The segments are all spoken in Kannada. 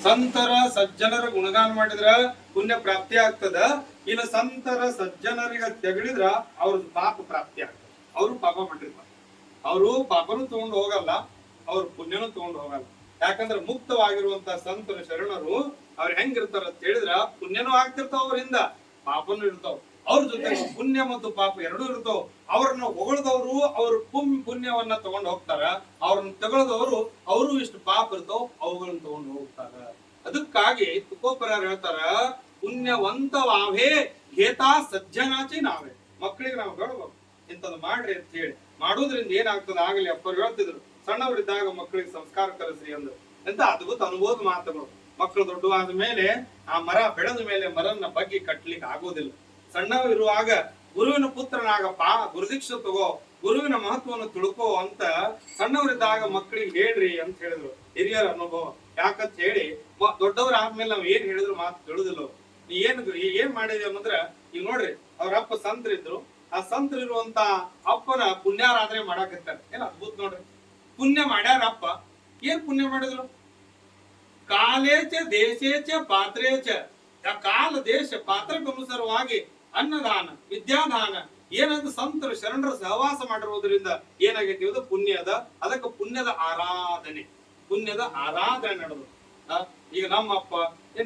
ಸಂತರ ಸಜ್ಜನರ ಗುಣಗಾನ ಮಾಡಿದ್ರ ಪುಣ್ಯ ಪ್ರಾಪ್ತಿ ಆಗ್ತದ. ಇನ್ನು ಸಂತರ ಸಜ್ಜನರಿಗೆ ತೆಗಳಿದ್ರ ಅವ್ರದ್ದು ಪಾಪ ಪ್ರಾಪ್ತಿ ಆಗ್ತದ. ಅವರು ಪಾಪ ಮಾಡಿರ್ತಾರೆ, ಅವರು ಪಾಪನು ತಗೊಂಡು ಹೋಗಲ್ಲ, ಅವ್ರ ಪುಣ್ಯನು ತಗೊಂಡು ಹೋಗಲ್ಲ. ಯಾಕಂದ್ರೆ ಮುಕ್ತವಾಗಿರುವಂತ ಸಂತರ ಶರಣರು ಅವ್ರ ಹೆಂಗಿರ್ತಾರ ಅಂತ ಹೇಳಿದ್ರ ಪುಣ್ಯನೂ ಆಗ್ತಿರ್ತಾವ, ಅವರಿಂದ ಪಾಪನು ಇರ್ತಾವ. ಅವ್ರ ಜೊತೆ ಪುಣ್ಯ ಮತ್ತು ಪಾಪ ಎರಡೂ ಇರ್ತಾವ. ಅವ್ರನ್ನ ಹೊಗಳದವರು ಅವ್ರ ಪುಣ್ಯವನ್ನ ತಗೊಂಡು ಹೋಗ್ತಾರ, ಅವ್ರನ್ನ ತಗೊಳದವರು ಅವರು ಇಷ್ಟು ಪಾಪ ಇರ್ತಾವ, ಅವುಗಳನ್ನ ತಗೊಂಡು ಹೋಗ್ತಾರ. ಅದಕ್ಕಾಗಿ ತುಕೋಪರಾರ್ ಹೇಳ್ತಾರ, ಪುಣ್ಯವಂತವಾವೇ ಹೇತಾ ಸಜ್ಜನಾಚಿ ನಾವೇ. ಮಕ್ಕಳಿಗೆ ನಾವು ಹೇಳ್ಬೇಕು ಇಂಥದ್ದು ಮಾಡ್ರಿ ಅಂತ ಹೇಳಿ. ಮಾಡೋದ್ರಿಂದ ಏನಾಗ್ತದ ಆಗಲಿ ಅಪ್ಪರು ಹೇಳ್ತಿದ್ರು, ಸಣ್ಣವರಿದ್ದಾಗ ಮಕ್ಕಳಿಗೆ ಸಂಸ್ಕಾರ ಕಲಿಸ್ರಿ ಅಂದ್ರು. ಎಂತ ಅದ್ಭುತ ಅನುಭವದ ಮಾತುಗಳು. ಮಕ್ಕಳು ದೊಡ್ಡವಾದ ಮೇಲೆ ಆ ಮರ ಬೆಳೆದ ಮೇಲೆ ಮರನ್ನ ಬಗ್ಗೆ ಕಟ್ಲಿಕ್ಕೆ ಆಗೋದಿಲ್ಲ. ಸಣ್ಣವಿರುವಾಗ ಗುರುವಿನ ಪುತ್ರನಾಗಪ್ಪ, ಗುರುದೀಕ್ಷೆ ತಗೋ, ಗುರುವಿನ ಮಹತ್ವವನ್ನು ತಿಳ್ಕೋ ಅಂತ ಸಣ್ಣವರಿದ್ದಾಗ ಮಕ್ಕಳಿಗೆ ಹೇಳ್ರಿ ಅಂತ ಹೇಳಿದ್ರು. ಹಿರಿಯರ ಅನುಭವ. ಯಾಕಂತ ಹೇಳಿ ದೊಡ್ಡವ್ರ ಆದ್ಮೇಲೆ ನಾವ್ ಏನ್ ಹೇಳಿದ್ರು ಮಾತು ಕೇಳುದಿಲ್ಲ. ನೀ ಏನ್ ಮಾಡಿದ್ವಿ ಅನ್ನಂದ್ರ, ಈಗ ನೋಡ್ರಿ ಅವ್ರ ಅಪ್ಪ ಸಂತರಿದ್ರು, ಆ ಸಂತರಿರುವಂತ ಅಪ್ಪನ ಪುಣ್ಯಾರಾಧನೆ ಮಾಡಾಕತ್ತಾರೆ. ಏನ್ ಅದ್ಭುತ ನೋಡ್ರಿ. ಪುಣ್ಯ ಮಾಡ್ಯಾರ ಅಪ್ಪ. ಏನ್ ಪುಣ್ಯ ಮಾಡಿದ್ರು? ಕಾಲೇಚ ದೇಶೇಚ ಪಾತ್ರೇಚ, ಕಾಲ ದೇಶ ಪಾತ್ರಕ್ಕನುಸಾರವಾಗಿ ಅನ್ನದಾನ ವಿದ್ಯಾದಾನ ಏನಂತ ಸಂತರು ಶರಣರ ಸಹವಾಸ ಮಾಡಿರುವುದರಿಂದ ಏನಾಗೈತಿ ಅದು ಪುಣ್ಯ ಅದ. ಅದಕ್ಕೆ ಪುಣ್ಯದ ಆರಾಧನೆ, ಪುಣ್ಯದ ಆರಾಧನೆ ನಡೆದು. ಈಗ ನಮ್ಮ ಅಪ್ಪ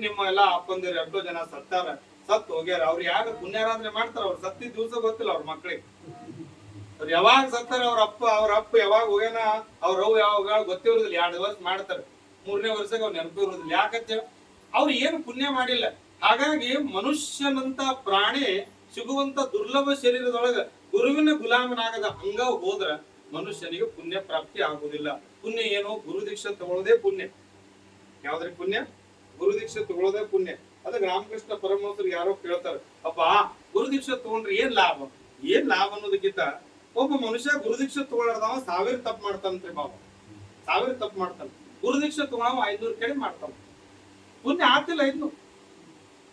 ನಿಮ್ಮ ಎಲ್ಲಾ ಅಪ್ಪಂದಿರು ಎಷ್ಟೋ ಜನ ಸತ್ತಾರ, ಸತ್ತು ಹೋಗ್ಯಾರ. ಅವ್ರು ಯಾಗ ಪುಣ್ಯಾರಾಧನೆ ಮಾಡ್ತಾರ? ಅವ್ರು ಸತ್ತಿದ ದಿವಸ ಗೊತ್ತಿಲ್ಲ ಅವ್ರ ಮಕ್ಳಿಗೆ. ಅವ್ರು ಯಾವಾಗ ಸತ್ತಾರ, ಅವ್ರ ಅಪ್ಪ ಯಾವಾಗ ಹೋಗ್ಯಾನ, ಅವ್ರ ಯಾವಾಗ ಗೊತ್ತಿರೋದಿಲ್ಲ. 2 ವರ್ಷ ಮಾಡ್ತಾರೆ, 3ನೇ ವರ್ಷಕ್ಕೆ ಅವ್ರು ನೆನಪು ಇರೋದಿಲ್ಲ. ಯಾಕಂತ ಅವ್ರು ಏನು ಪುಣ್ಯ ಮಾಡಿಲ್ಲ. ಹಾಗಾಗಿ ಮನುಷ್ಯನಂತ ಪ್ರಾಣಿ ಸಿಗುವಂತ ದುರ್ಲಭ ಶರೀರದೊಳಗ ಗುರುವಿನ ಗುಲಾಮನಾಗದ ಹಂಗ ಹೋದ್ರ ಮನುಷ್ಯನಿಗೆ ಪುಣ್ಯ ಪ್ರಾಪ್ತಿ ಆಗುದಿಲ್ಲ. ಪುಣ್ಯ ಏನು? ಗುರು ದೀಕ್ಷೆ ತಗೊಳ್ಳೋದೇ ಪುಣ್ಯ. ಯಾವ್ದ್ರಿ ಪುಣ್ಯ? ಗುರು ದೀಕ್ಷೆ ತಗೊಳ್ಳೋದೇ ಪುಣ್ಯ. ಅದಕ್ಕೆ ರಾಮಕೃಷ್ಣ ಪರಮಹಂಸರು ಯಾರೋ ಕೇಳ್ತಾರೆ, ಅಪ್ಪ ಗುರು ದೀಕ್ಷೆ ತಗೊಂಡ್ರೆ ಏನ್ ಲಾಭ? ಏನ್ ಲಾಭ ಅನ್ನೋದಕ್ಕಿಂತ ಒಬ್ಬ ಮನುಷ್ಯ ಗುರು ದೀಕ್ಷೆ ತಗೊಳ್ಳಾರ್ದವ 1000 ತಪ್ಪು ಮಾಡ್ತಾನಂತ್ರಿ ಬಾಬಾ. 1000 ತಪ್ಪು ಮಾಡ್ತಾನ. ಗುರು ದೀಕ್ಷೆ ತಗೊಳವ 500 ಕಡಿಮೆ ಮಾಡ್ತಾನ. ಪುಣ್ಯ ಆಗ್ತಿಲ್ಲ 500.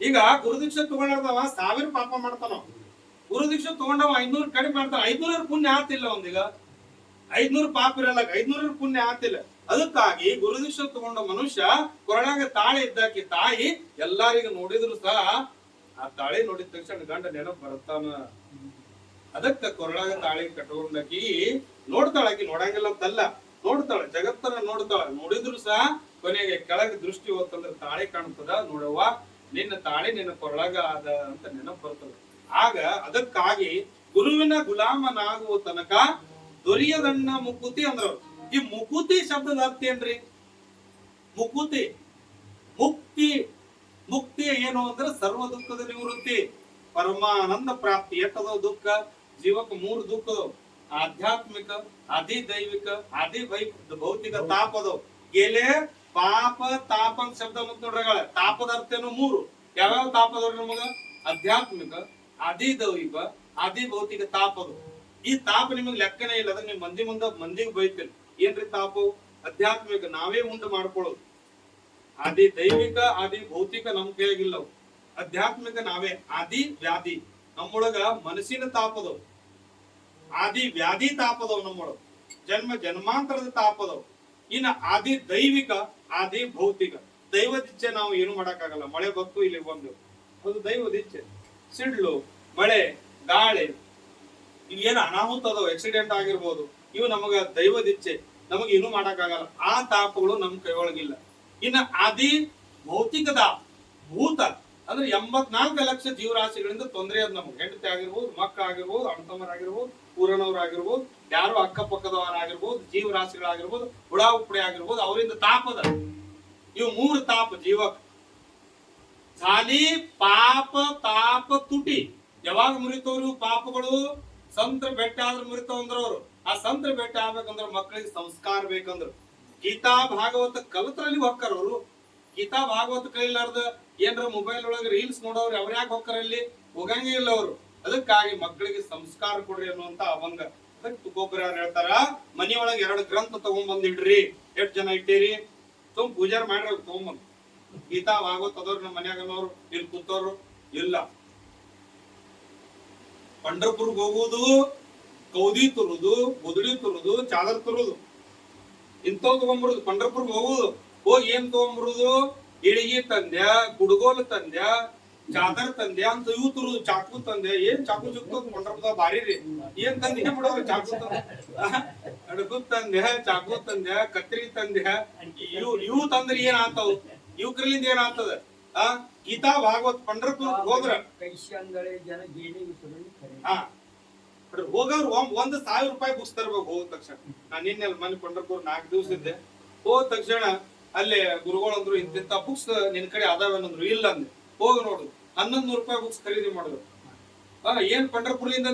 ಈಗ ಗುರು ದೀಕ್ಷೆ ತಗೊಳ್ಳಾರ್ದವ 1000 ಪಾಪ ಮಾಡ್ತಾನ. ಗುರು ದೀಕ್ಷೆ ತಗೊಂಡವ 500 ಕಡಿಮೆ ಮಾಡ್ತಾನ. 500 ಪುಣ್ಯ ಆಗ್ತಿಲ್ಲ ಒಂದೀಗ. 500 ಪಾಪ ಇರಲ್ಲ, 500 ಪುಣ್ಯ ಆಗ್ತಿಲ್ಲ. ಅದಕ್ಕಾಗಿ ಗುರು ದೀಕ್ಷೆ ತಗೊಂಡ ಮನುಷ್ಯ ಕೊರಳಾಗ ತಾಳಿ ಇದ್ದಾಕಿ ತಾಯಿ ಎಲ್ಲರಿಗೂ ನೋಡಿದ್ರು ಸಹ ಆ ತಾಳಿ ನೋಡಿದ ತಕ್ಷಣ ಗಂಡ ನೆನಪು ಬರ್ತಾನ. ಅದಕ್ಕ ಕೊರಳಾಗ ತಾಳಿ ಕಟ್ಕೊಂಡಾಕಿ ನೋಡ್ತಾಳಾಕಿ, ನೋಡಂಗಿಲ್ಲ ಅಂತಲ್ಲ, ನೋಡ್ತಾಳ, ಜಗತ್ತನ್ನ ನೋಡ್ತಾಳ. ನೋಡಿದ್ರು ಸಹ ಕೊನೆಗೆ ಕೆಳಗ ದೃಷ್ಟಿ ಹೋತಂದ್ರೆ ತಾಳಿ ಕಾಣ್ತದ. ನೋಡವ್ವ ನಿನ್ನ ತಾಳಿ ನಿನ್ನ ಕೊರಳಾಗ ಅದ ಅಂತ ನೆನಪು ಬರ್ತದ. ಆಗ ಅದಕ್ಕಾಗಿ ಗುರುವಿನ ಗುಲಾಮನಾಗುವ ತನಕ ದೊರೆಯದಣ್ಣ ಮುಕುತಿ ಅಂದ್ರು. ಈ ಮುಕುತಿ ಶಬ್ದದ ಅರ್ಥ ಏನ್ರಿ? ಮುಕುತಿ ಮುಕ್ತಿ. ಮುಕ್ತಿ ಏನು ಅಂದ್ರೆ ಸರ್ವ ದುಃಖದ ನಿವೃತ್ತಿ, ಪರಮಾನಂದ ಪ್ರಾಪ್ತಿ. ಎಟ್ಟದ ದುಃಖ? ಜೀವಕ್ಕೆ 3 ದುಃಖದವು: ಆಧ್ಯಾತ್ಮಿಕ, ಆದಿ ದೈವಿಕ, ಆದಿ ಭೌತಿಕ ತಾಪದವು. ಗೆಲೆ ಪಾಪ ತಾಪ ಅಂತ ಶಬ್ದ ಮತ್ ನೋಡ್ರಗಳ. ತಾಪದ ಅರ್ಥನು 3. ಯಾವ್ಯಾವ ತಾಪದವ್ರಿ ನಮಗ? ಆಧ್ಯಾತ್ಮಿಕ, ಆದಿ ದೈವಿಕ, ಆದಿ ಭೌತಿಕ ತಾಪದು. ಈ ತಾಪ ನಿಮಗ್ ಲೆಕ್ಕನೇ ಇಲ್ಲ. ಅದನ್ನ ನಿಮ್ ಮಂದಿಗೆ ಬೈತೀನಿ. ಏನ್ರಿ ತಾಪವು? ಆಧ್ಯಾತ್ಮಿಕ ನಾವೇ ಉಂಟು ಮಾಡ್ಕೊಳ್ಳೋದು. ಆದಿ ದೈವಿಕ, ಆದಿ ಭೌತಿಕ ನಮ್ ಕೈಯಾಗಿಲ್ಲವು. ಆಧ್ಯಾತ್ಮಿಕ ನಾವೇ. ಆದಿ ವ್ಯಾಧಿ ನಮ್ಮೊಳಗ ಮನಸ್ಸಿನ ತಾಪದವು. ಆದಿ ವ್ಯಾಧಿ ತಾಪದವು ನಮ್ಮೊಳಗ. ಜನ್ಮಾಂತರದ ತಾಪದವು. ಇನ್ನ ಆದಿ ದೈವಿಕ, ಆದಿ ಭೌತಿಕ. ದೈವದಿಚ್ಛೆ ನಾವು ಏನು ಮಾಡಕ್ಕಾಗಲ್ಲ. ಮಳೆ ಬತ್ತು ಇಲ್ಲಿ ಬಂದು ಅದು ದೈವದಿಚ್ಛೆ. ಸಿಡ್ಲು, ಮಳೆ, ಗಾಳಿ, ಏನು ಅನಾಹುತ ಅದಾವ, ಆಕ್ಸಿಡೆಂಟ್ ಆಗಿರ್ಬೋದು, ಇವು ನಮಗ ದೈವದಿಚ್ಛೆ. ನಮಗ ಏನು ಮಾಡಕ್ಕಾಗಲ್ಲ. ಆ ತಾಪಗಳು ನಮ್ ಕೈಯೊಳಗಿಲ್ಲ. ಇನ್ನ ಆದಿ ಭೌತಿಕ ತಾಪ, ಭೂತ ಅಂದ್ರೆ 84 ಲಕ್ಷ ಜೀವರಾಶಿಗಳಿಂದ ತೊಂದರೆ ಅದ್ ನಮ್ಗೆ. ಹೆಂಡತಿ ಆಗಿರ್ಬೋದು, ಮಕ್ಕ ಆಗಿರ್ಬೋದು, ಅಣ್ಣತಮ್ಮರಾಗಿರ್ಬೋದು, ಊರನವರಾಗಿರ್ಬೋದು, ಯಾರು ಅಕ್ಕಪಕ್ಕದವರಾಗಿರ್ಬೋದು, ಜೀವರಾಶಿಗಳಾಗಿರ್ಬೋದು, ಹುಡಾ ಉಪ್ಪಡೆ ಆಗಿರ್ಬೋದು, ಅವರಿಂದ ತಾಪದ. ಇವು 3 ತಾಪ ಜೀವಕ್. ಖಾಲಿ ಪಾಪ ತಾಪ ತುಟಿ. ಯಾವಾಗ ಮುರಿತವ್ರು ಪಾಪಗಳು? ಸಂತರ ಬೆಟ್ಟ ಆದ್ರೆ ಮುರಿತಾವ ಅಂದ್ರವ್ರು. ಆ ಸಂತರ ಬೆಟ್ಟ ಆಗ್ಬೇಕಂದ್ರ ಮಕ್ಕಳಿಗೆ ಸಂಸ್ಕಾರ ಬೇಕಂದ್ರು ಗೀತಾ ಭಾಗವತ ಕಲತ್ರಲ್ಲಿ ಹೊಕ್ಕಾರ ಅವರು. ಗೀತಾ ಭಾಗವತ ಕಲಿಲಾರ್ದ ಏನ್ರ ಮೊಬೈಲ್ ಒಳಗೆ ರೀಲ್ಸ್ ನೋಡೋರು ಅವ್ರ ಯಾಕೆ ಹೊಕ್ಕಾರ? ಇಲ್ಲಿ ಹೋಗಂಗೇ ಇಲ್ಲ ಅವರು. ಅದಕ್ಕಾಗಿ ಮಕ್ಕಳಿಗೆ ಸಂಸ್ಕಾರ ಕೊಡ್ರಿ ಅನ್ನುವಂತ ಅವಂಗ. ಅದಕ್ಕೆ ತುಕೋಪರಾರ್ ಹೇಳ್ತಾರ, ಮನಿಯೊಳಗೆ 2 ಗ್ರಂಥ ತಗೊಂಡ್ಬಂದ್ ಇಡ್ರಿ. 8 ಜನ ಇಟ್ಟಿರಿ, ಪೂಜಾರ ಮಾಡ್ರಿ ತಗೊಂಬಂದ್. ಗೀತಾ ಭಾಗವತ ಅದವ್ರು ನಮ್ಮ ಮನ್ಯಾಗನವ್ರು ಇಲ್ಲಿ ಕೂತವ್ರು ಇಲ್ಲ. ಪಂಢರಪುರ್ಗೆ ಹೋಗುದು, ಕೌದಿ ತುರುದು, ಬುದಡಿ ತುರುದು, ಚಾದರ್ ತುರುದು, ಇಂಥವ್ ತಗೊಂಡ್ಬರುದು. ಪಂಢರಪುರ್ಗೆ ಹೋಗುದು, ಹೋಗಿ ಏನ್ ತಗೊಂಡ್ಬರುದು? ಇಳಿಗಿ ತಂದ್ಯ, ಕುಡ್ಗೋಲು ತಂದ್ಯ, ಚಾದರ್ ತಂದ್ಯ ಅಂತ ಇವ್ರು ಚಾಕು ತಂದೆ. ಏನ್ ಚಾಕು ಚುಕ್ತು ಕೊಂಡ್ರಬದ ಬಾರಿ ರೀ. ಏನ್ ತಂದೆ ಮಾಡೋರು ಚಾಕು ತಂದೆ, ಅಡಗು ತಂದೆ, ಚಾಕು ತಂದೆ, ಕತ್ರಿ ತಂದೆ. ಇವು ತಂದ್ರಿ ಏನ್ ಆತಾವ್? ಇವ್ಕ್ರಲಿಂದ ಏನ್ ಆಗ್ತದ? ಗೀತಾ ಭಾಗವತ್ ಪಂಡ್ರಪುರ್ ಹೋದ್ರ ಹೋಗವ್ರು 1,000 ರೂಪಾಯಿ ಬುಕ್ಸ್ ತರ್ಬೇಕು. ಹೋದ ತಕ್ಷಣ ನಾನ್ ನಿನ್ನೆ ಮನೆ ಪಂಡ್ರಪುರ್ 4 ದಿವಸ ಇದ್ದೆ. ಹೋದ ತಕ್ಷಣ ಅಲ್ಲೇ ಗುರುಗಳಂದ್ರು ಇಂತಿಂತ ಬುಕ್ಸ್ ನಿನ್ ಕಡೆ ಅದಾವೇನಂದ್ರು. ಇಲ್ಲ ಅಂದೆ. ಹೋಗಿ ನೋಡು 1,100 ರೂಪಾಯಿ ಬುಕ್ಸ್ ಖರೀದಿ ಮಾಡಿದ್ರು. ಏನ್ ಪಂಡ್ರಪುರ್ಲಿಂದ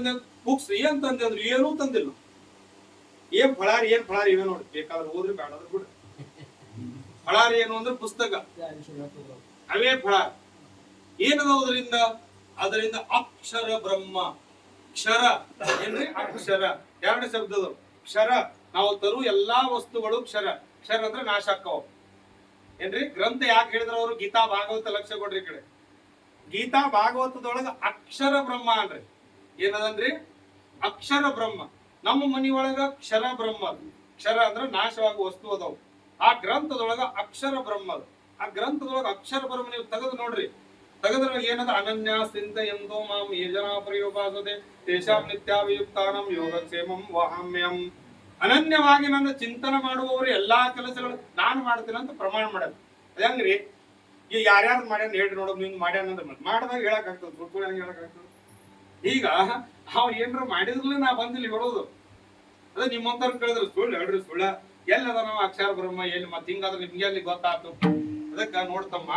ಬುಕ್ಸ್ ಏನ್ ತಂದೆ ಅಂದ್ರು. ಏನೂ ತಂದಿಲ್ಲ. ಏನ್ ಫಳಾರಿ ಇವೆ ನೋಡಿ. ಬೇಕಾದ್ರೆ ಹೋದ್ರಿ ಬೇಡಾದ್ರೆ ಬಿಡ್ರಿ. ಫಳಾರಿ ಏನು ಅಂದ್ರೆ ಪುಸ್ತಕ, ಅವೇ ಫಳಾರ. ಏನದರಿಂದ? ಅದರಿಂದ ಅಕ್ಷರ ಬ್ರಹ್ಮ. ಕ್ಷರ ಏನ್ರಿ? ಅಕ್ಷರ. 2 ಶಬ್ದಗಳು. ಕ್ಷರ ನಾವು ತರು ಎಲ್ಲಾ ವಸ್ತುಗಳು ಕ್ಷರ. ಕ್ಷರ ಅಂದ್ರೆ ನಾಶ ಆಕ್ಕವ ಏನ್ರಿ? ಗ್ರಂಥ ಯಾಕೆ ಹೇಳಿದ್ರ ಅವರು? ಗೀತಾ ಭಾಗವತ ಲಕ್ಷ್ಯ ಕೊಡ್ರಿ ಈ ಕಡೆ. ಗೀತಾ ಭಾಗವತದೊಳಗ ಅಕ್ಷರ ಬ್ರಹ್ಮ ಅನ್ರಿ. ಏನದನ್ರಿ? ಅಕ್ಷರ ಬ್ರಹ್ಮ. ನಮ್ಮ ಮನಿಯೊಳಗ ಕ್ಷರ ಬ್ರಹ್ಮ. ಕ್ಷರ ಅಂದ್ರೆ ನಾಶವಾಗುವ ವಸ್ತು ಅದಾವು. ಆ ಗ್ರಂಥದೊಳಗ ಅಕ್ಷರ ಬ್ರಹ್ಮ. ಆ ಗ್ರಂಥದೊಳಗ ಅಕ್ಷರ ಬ್ರಹ್ಮ ನೀವು ತೆಗೆದು ನೋಡ್ರಿ. ತೆಗೆದ್ರ ಏನದ? ಅನನ್ಯ ಚಿಂತ ಎಂದೋ ಮಾಂ ಯೇ ಜನ ಪರ್ಯೋಪಾಸತೆ ತೇಷಾಂ ನಿತ್ಯಾಭಿಯುಕ್ತಾನಂ ಯೋಗಕ್ಷೇಮಂ ವಹಾಮ್ಯಂ. ಅನನ್ಯವಾಗಿ ನನ್ನ ಚಿಂತನೆ ಮಾಡುವವರು ಎಲ್ಲಾ ಕೆಲಸಗಳು ನಾನು ಮಾಡ್ತೀನಿ ಅಂತ ಪ್ರಮಾಣ ಮಾಡ್ಯಾರ. ಹೆಂಗ್ರಿ? ಈಗ ಯಾರ್ಯಾರು ಮಾಡ್ಯಾನ ಹೇಳ್ರಿ ನೋಡೋದು. ನಿಂಗೆ ಮಾಡ್ಯಾನಂದ್ರೆ ಮಾಡಿದಾಗ ಹೇಳಕ್ ಆಗ್ತದೆ, ಸುಟ್ಟು ಹೆಂಗ್ ಹೇಳಕ್ ಆಗ್ತದೆ? ಈಗ ಅವ್ ಏನ್ರ ಮಾಡಿದ್ರಲ್ಲ ನಾ ಬಂದಿಲ್ಲ ಹೇಳೋದು. ಅದೇ ನಿಮ್ಮಂತರ ಕೇಳಿದ್ರೆ ಸುಳ್ಳು ಹೇಳ್ರಿ, ಸುಳ್ಳ. ಎಲ್ಲದ ನಾವು ಅಕ್ಷರ ಬ್ರಹ್ಮ ಎಲ್ಲಿ ಮತ್ತೆ ಹಿಂಗಾದ್ರೆ ನಿಮ್ಗೆ ಅಲ್ಲಿ ಗೊತ್ತಾಯ್ತು. ಅದಕ್ಕ ನೋಡ್ತಮ್ಮ